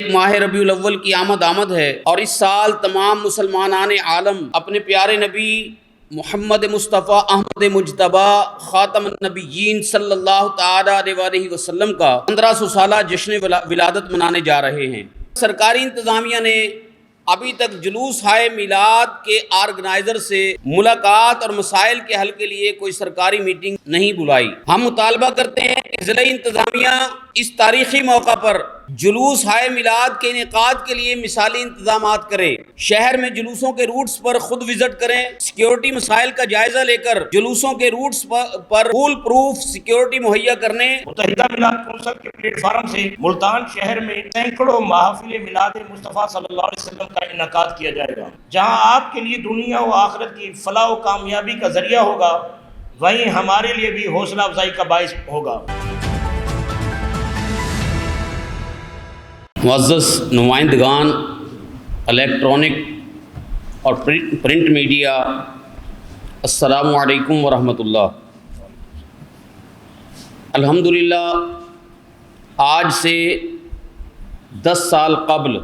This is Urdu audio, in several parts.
ماہ ربیع الاول کی آمد ہے اور اس سال تمام مسلمانان عالم اپنے پیارے نبی محمد مصطفیٰ احمد مجتبی خاتم النبیین صلی اللہ تعالی علیہ وآلہ وسلم کا 1500 سالہ جشن ولادت منانے جا رہے ہیں۔ سرکاری انتظامیہ نے ابھی تک جلوس ہائے میلاد کے آرگنائزر سے ملاقات اور مسائل کے حل کے لیے کوئی سرکاری میٹنگ نہیں بلائی۔ ہم مطالبہ کرتے ہیں کہ ضلع انتظامیہ اس تاریخی موقع پر جلوس ہائے میلاد کے انعقاد کے لیے مثالی انتظامات کرے، شہر میں جلوسوں کے روٹس پر خود وزٹ کریں، سیکیورٹی مسائل کا جائزہ لے کر جلوسوں کے روٹس پر فول پروف سیکیورٹی مہیا کرنے۔ متحدہ میلاد کونسل کے پلیٹ فارم سے ملتان شہر میں سینکڑوں محافل میلاد مصطفیٰ صلی اللہ علیہ وسلم کا انعقاد کیا جائے گا، جہاں آپ کے لیے دنیا و آخرت کی فلاح و کامیابی کا ذریعہ ہوگا، وہیں ہمارے لیے بھی حوصلہ افزائی کا باعث ہوگا۔ معزز نمائندگان الیکٹرانک اور پرنٹ میڈیا، السلام علیکم ورحمۃ اللہ۔ الحمدللہ آج سے 10 سال قبل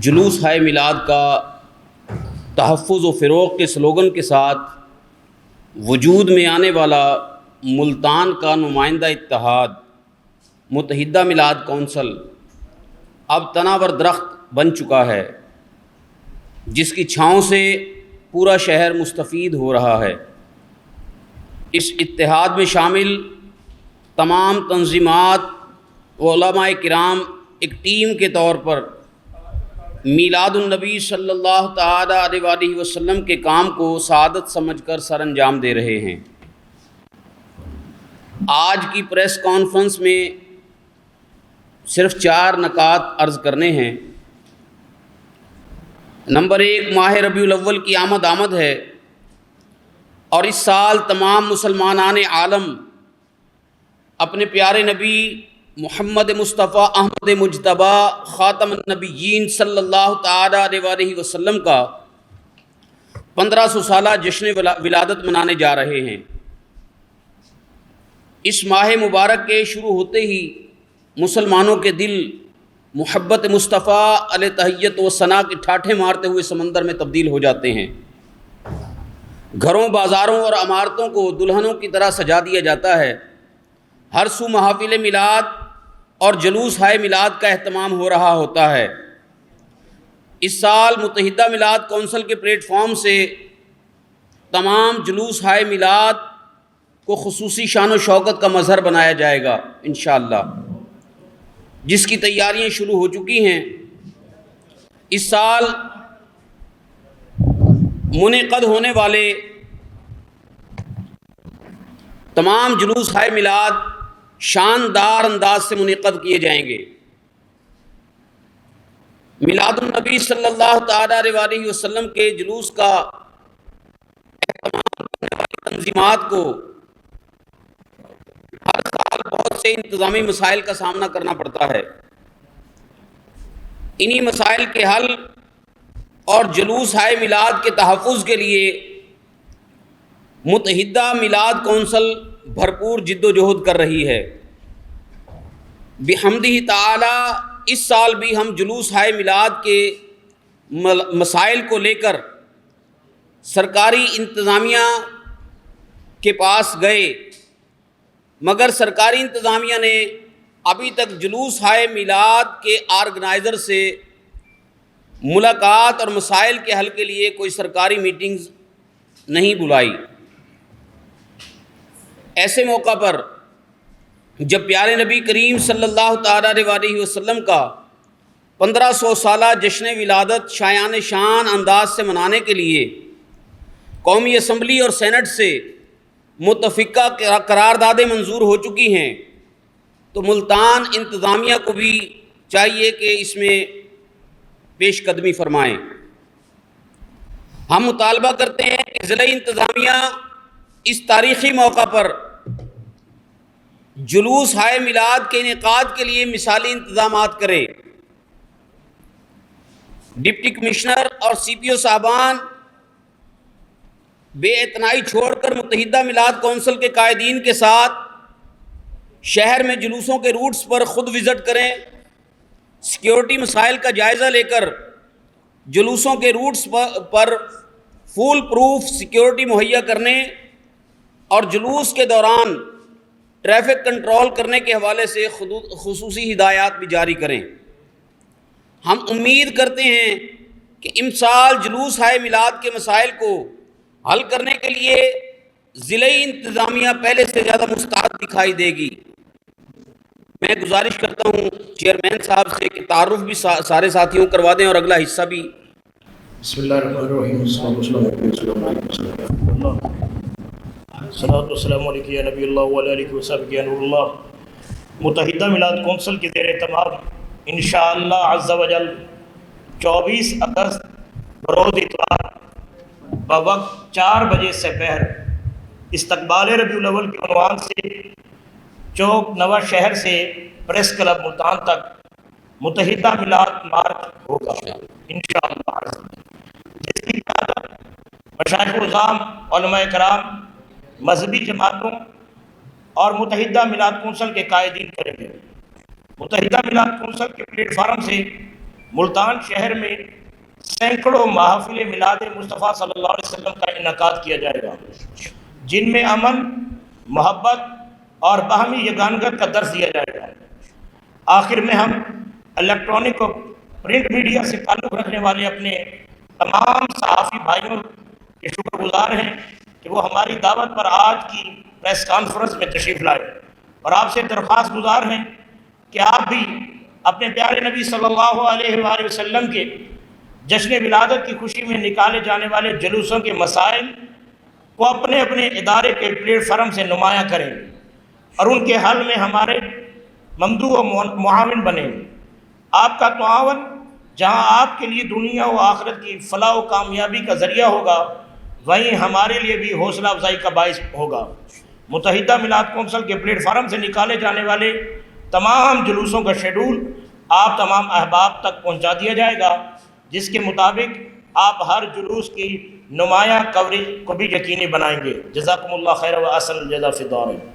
جلوس ہائے میلاد کا تحفظ و فروغ کے سلوگن کے ساتھ وجود میں آنے والا ملتان کا نمائندہ اتحاد متحدہ میلاد کونسل اب تناور درخت بن چکا ہے، جس کی چھاؤں سے پورا شہر مستفید ہو رہا ہے۔ اس اتحاد میں شامل تمام تنظیمات و علماء کرام ایک ٹیم کے طور پر میلاد النبی صلی اللہ تعالی علیہ وآلہ وسلم کے کام کو سعادت سمجھ کر سر انجام دے رہے ہیں۔ آج کی پریس کانفرنس میں صرف 4 نکات عرض کرنے ہیں۔ نمبر 1، ماہ ربیع الاول کی آمد ہے اور اس سال تمام مسلمانان عالم اپنے پیارے نبی محمد مصطفیٰ احمد مجتبی خاتم النبیین صلی اللہ تعالی علیہ وآلہ وسلم کا 1500 سالہ جشن ولادت منانے جا رہے ہیں۔ اس ماہ مبارک کے شروع ہوتے ہی مسلمانوں کے دل محبت مصطفیٰ علیہ تحیت و ثنا کے ٹھاٹھے مارتے ہوئے سمندر میں تبدیل ہو جاتے ہیں۔ گھروں، بازاروں اور عمارتوں کو دلہنوں کی طرح سجا دیا جاتا ہے۔ ہر سو محافل میلاد اور جلوس ہائے میلاد کا اہتمام ہو رہا ہوتا ہے۔ اس سال متحدہ میلاد کونسل کے پلیٹ فارم سے تمام جلوس ہائے میلاد کو خصوصی شان و شوکت کا مظہر بنایا جائے گا انشاءاللہ، جس کی تیاریاں شروع ہو چکی ہیں۔ اس سال منعقد ہونے والے تمام جلوس ہائے میلاد شاندار انداز سے منعقد کیے جائیں گے۔ میلاد النبی صلی اللہ تعالی علیہ وآلہ وسلم کے جلوس کا اہتمام کرنے والی تنظیمات کو ہر سال بہت سے انتظامی مسائل کا سامنا کرنا پڑتا ہے۔ انہی مسائل کے حل اور جلوس ہائے میلاد کے تحفظ کے لیے متحدہ میلاد کونسل بھرپور جد و جہد کر رہی ہے۔ بحمدہ تعالی اس سال بھی ہم جلوس ہائے میلاد کے مسائل کو لے کر سرکاری انتظامیہ کے پاس گئے، مگر سرکاری انتظامیہ نے ابھی تک جلوس ہائے میلاد کے آرگنائزر سے ملاقات اور مسائل کے حل کے لیے کوئی سرکاری میٹنگز نہیں بلائی۔ ایسے موقع پر جب پیارے نبی کریم صلی اللہ تعالی علیہ وآلہ وسلم کا 1500 سالہ جشن ولادت شایان شان انداز سے منانے کے لیے قومی اسمبلی اور سینٹ سے متفقہ قراردادیں منظور ہو چکی ہیں، تو ملتان انتظامیہ کو بھی چاہیے کہ اس میں پیش قدمی فرمائیں۔ ہم مطالبہ کرتے ہیں کہ ضلع انتظامیہ اس تاریخی موقع پر جلوس ہائے میلاد کے انعقاد کے لیے مثالی انتظامات کرے۔ ڈپٹی کمشنر اور سی پی او صاحبان بے اعتنائی چھوڑ کر متحدہ میلاد کونسل کے قائدین کے ساتھ شہر میں جلوسوں کے روٹس پر خود وزٹ کریں، سیکیورٹی مسائل کا جائزہ لے کر جلوسوں کے روٹس پر فول پروف سیکیورٹی مہیا کرنے اور جلوس کے دوران ٹریفک کنٹرول کرنے کے حوالے سے خصوصی ہدایات بھی جاری کریں۔ ہم امید کرتے ہیں کہ امسال جلوس ہائے میلاد کے مسائل کو حل کرنے کے لیے ضلعی انتظامیہ پہلے سے زیادہ مستعد دکھائی دے گی۔ میں گزارش کرتا ہوں چیئرمین صاحب سے کہ تعارف بھی سارے ساتھیوں کو کروا دیں اور اگلا حصہ بھی۔ بسم اللہ الرحمن الرحیم، صلاۃ والسلام علیکم یا نبی اللہ وعلی آلہ وصحبہ یا نور اللہ۔ متحدہ میلاد کونسل کے زیر اہتمام انشاءاللہ عز و جل 24 اگست بروز اتوار بوقت 4 بجے سے پہر استقبال ربیع الاول کے عنوان سے چوک نواں شہر سے پریس کلب ملتان تک متحدہ میلاد مارچ ہوگا انشاءاللہ، جس کی قیادت مشائخ العظام، علماء کرام، مذہبی جماعتوں اور متحدہ میلاد کونسل کے قائدین کریں گے۔ متحدہ میلاد کونسل کے پلیٹ فارم سے ملتان شہر میں سینکڑوں محافل میلاد مصطفیٰ صلی اللہ علیہ وسلم کا انعقاد کیا جائے گا، جن میں امن، محبت اور باہمی یگانگت کا درس دیا جائے گا۔ آخر میں ہم الیکٹرانک اور پرنٹ میڈیا سے تعلق رکھنے والے اپنے تمام صحافی بھائیوں کے شکر گزار ہیں کہ وہ ہماری دعوت پر آج کی پریس کانفرنس میں تشریف لائے، اور آپ سے درخواست گزار ہیں کہ آپ بھی اپنے پیارے نبی صلی اللہ علیہ وآلہ وسلم کے جشن ولادت کی خوشی میں نکالے جانے والے جلوسوں کے مسائل کو اپنے اپنے ادارے کے پلیٹ فارم سے نمایاں کریں اور ان کے حل میں ہمارے ممدوح و معاون بنیں۔ آپ کا تعاون جہاں آپ کے لیے دنیا و آخرت کی فلاح و کامیابی کا ذریعہ ہوگا، وہیں ہمارے لیے بھی حوصلہ افزائی کا باعث ہوگا۔ متحدہ میلاد کونسل کے پلیٹ فارم سے نکالے جانے والے تمام جلوسوں کا شیڈول آپ تمام احباب تک پہنچا دیا جائے گا، جس کے مطابق آپ ہر جلوس کی نمایاں کوریج کو بھی یقینی بنائیں گے۔ جزاکم اللہ خیر و احسن الجزا فی الدارین۔